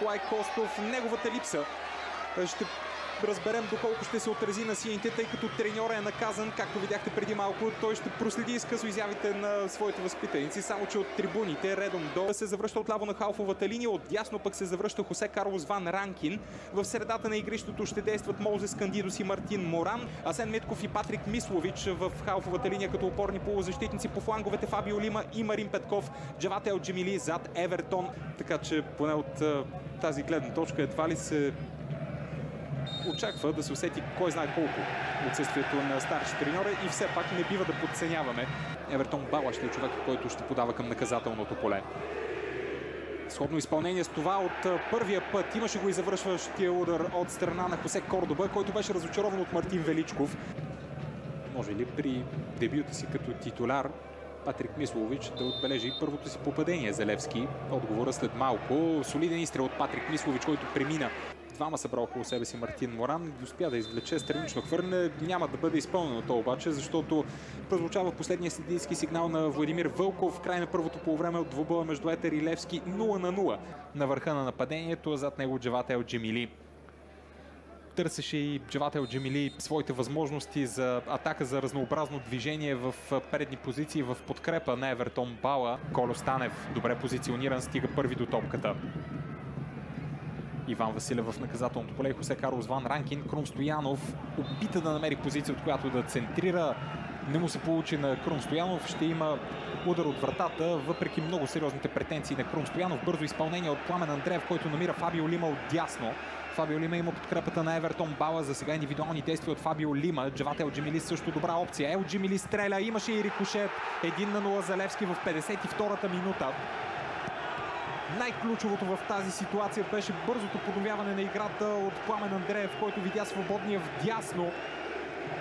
Николай Костов. Неговата липса ще разберем доколко ще се отрази на сините, тъй като треньорът е наказан, както видяхте преди малко. Той ще проследи изкъсо изявите на своите възпитаници, само че от трибуните редом долу се завръща отляво на халфовата линия, отдясно пък се завръща Хосе Карлос Ван Ранкин. В средата на игрището ще действат Мозес Кандидос и Мартин Моран, Асен Митков и Патрик Мислович в халфовата линия като опорни полузащитници, по фланговете Фабио Лима и Марин Петков, Джават Ел Джемили зад Евертон. Така че поне от тази гледна точка едва ли се очаква да се усети кой знае колко отсъствието на старши треньора и все пак не бива да подценяваме. Евертон Бала ще е човек, който ще подава към наказателното поле. Сходно изпълнение с това от първия път. Имаше го и завършващия удар от страна на Хосе Кордоба, който беше разочарован от Мартин Величков. Може ли при дебюта си като титуляр Патрик Мислович да отбележи първото си попадение за Левски? Отговора след малко. Солиден изстрел от Патрик Мислович, който премина. Двама събра около себе си Мартин Моран и успя да извлече странично хвърляне. Няма да бъде изпълнено то обаче, защото прозвучава последния съдийски сигнал на Владимир Вълков. В край на първото полувреме от двубоя между Етер и Левски 0-0 на върха на нападението, зад него Джават Ел Джемили. Търсеше и Джават Ел Джемили своите възможности за атака, за разнообразно движение в предни позиции в подкрепа на Евертон Бала. Коло Станев, добре позициониран, стига първи до топката. Иван Василев в наказателното поле, Хосе Карлос Ван Ранкин. Крум Стоянов опита да намери позиция, от която да центрира. Не му се получи на Крум Стоянов. Ще има удар от вратата, въпреки много сериозните претенции на Крум Стоянов. Бързо изпълнение от Пламен Андреев, който намира Фабио Лима от дясно. Фабио Лима има подкрепата на Евертон Бала. За сега индивидуални действия от Фабио Лима. Джават Ел Джемили също добра опция. Ел Джемили стреля. Имаше и рикошет. 1-0 за Левски в 52-та минута. Най-ключовото в тази ситуация беше бързото подновяване на играта от Пламен Андреев, който видя свободния вдясно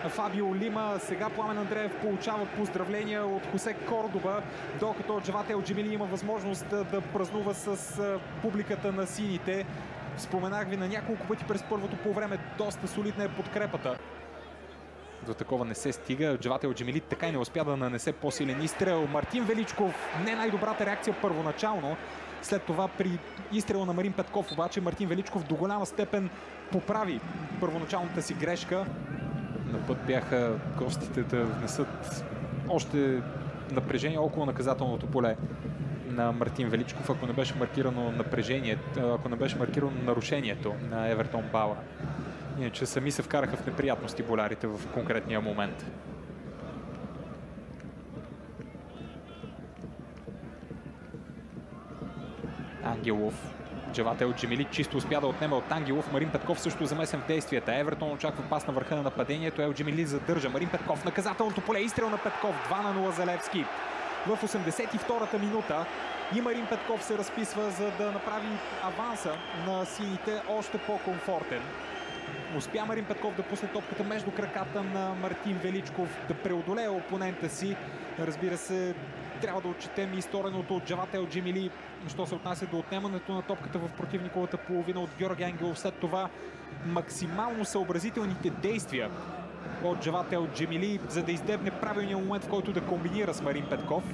Фабио Лима. Сега Пламен Андреев получава поздравления от Хосе Кордоба, докато Джават Ел Джемили има възможност да празнува с публиката на сините. Споменах ви на няколко пъти през първото полувреме, доста солидна е подкрепата. До такова не се стига. Джават Ел Джемили така и не успя да нанесе по-силен изстрел. Мартин Величков, не най-добрата реакция първоначално. След това при изстрела на Марин Петков обаче Мартин Величков до голяма степен поправи първоначалната си грешка. На път бяха гостите да внесат още напрежение около наказателното поле на Мартин Величков, ако не беше маркирано напрежението, ако не беше маркирано нарушението на Евертон Бала. Иначе сами се вкараха в неприятности болярите в конкретния момент. Ангелов. Джават Ел Джемили чисто успя да отнеме от Ангелов. Марин Петков също замесен в действията. Евертон очаква пас на върха на нападението. Ел Джемили задържа. Марин Петков, наказателното поле, изстрел на Петков. 2-0 за Левски. В 82-та минута и Марин Петков се разписва, за да направи аванса на сините още по-комфортен. Успя Марин Петков да пусне топката между краката на Мартин Величков, да преодолее опонента си. Разбира се, трябва да отчетем и изтореното от Джават Ел Джемили, що се отнася до отнемането на топката в противниковата половина от Георги Ангелов. След това максимално съобразителните действия от Джават Ел Джемили, за да издебне правилния момент, в който да комбинира с Марин Петков.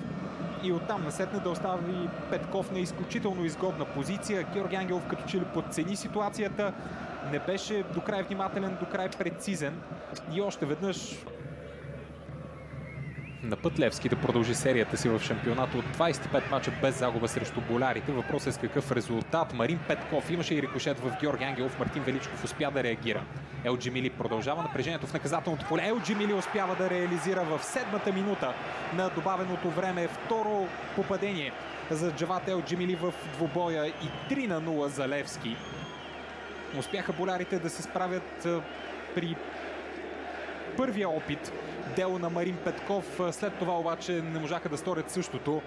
И оттам насетне да остави Петков на изключително изгодна позиция. Георги Ангелов като че ли подцени ситуацията. Не беше до край внимателен, до край прецизен. И още веднъж на път Левски да продължи серията си в шампионата от 25 мача без загуба срещу болярите. Въпросът е с какъв резултат. Марин Петков, имаше и рикошет в Георги Ангелов. Мартин Величков успя да реагира. Ел Джемили продължава напрежението в наказателното поле. Ел Джемили успява да реализира в 7-та минута на добавеното време второ попадение за Джават Ел Джемили в двубоя и 3-0 за Левски. Успяха болярите да се справят при първия опит, дело на Марин Петков. След това обаче не можаха да сторят същото,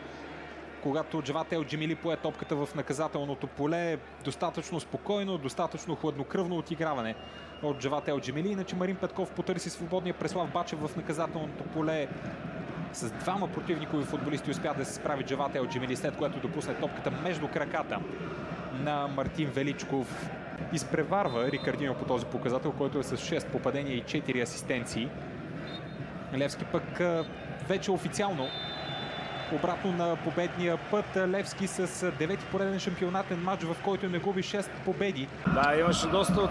когато Джават Ел Джемили пое топката в наказателното поле. Достатъчно спокойно, достатъчно хладнокръвно отиграване от Джават Ел Джемили. Иначе Марин Петков потърси свободния Преслав Бачев в наказателното поле. С двама противникови футболисти успя да се справи Джават Ел Джемили, след което допусне топката между краката на Мартин Величков. Изпреварва Рикардиньо по този показател, който е с 6 попадения и 4 асистенции. Левски пък вече официално обратно на победния път. Левски с 9-ти пореден шампионатен матч, в който не губи 6 победи. Да, имаше доста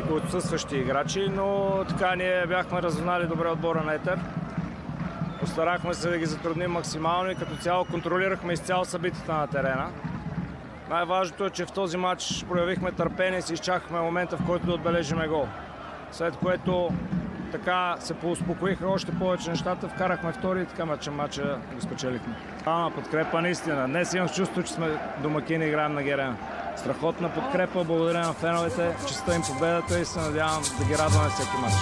отсъстващи играчи, но така ние бяхме разузнали добре отбора на Етер. Постарахме се да ги затрудним максимално и като цяло контролирахме изцяло събитията на терена. Най-важното е, че в този матч проявихме търпение и си изчакахме момента, в който да отбележиме гол. След което така се поуспокоиха още повече нещата, вкарахме втори и така матча го спечелихме. Подкрепа наистина. Днес имам чувство, че сме домакини и играем на Герена. Страхотна подкрепа, благодаря на феновете, честта им победата и се надявам да ги радваме всеки матч.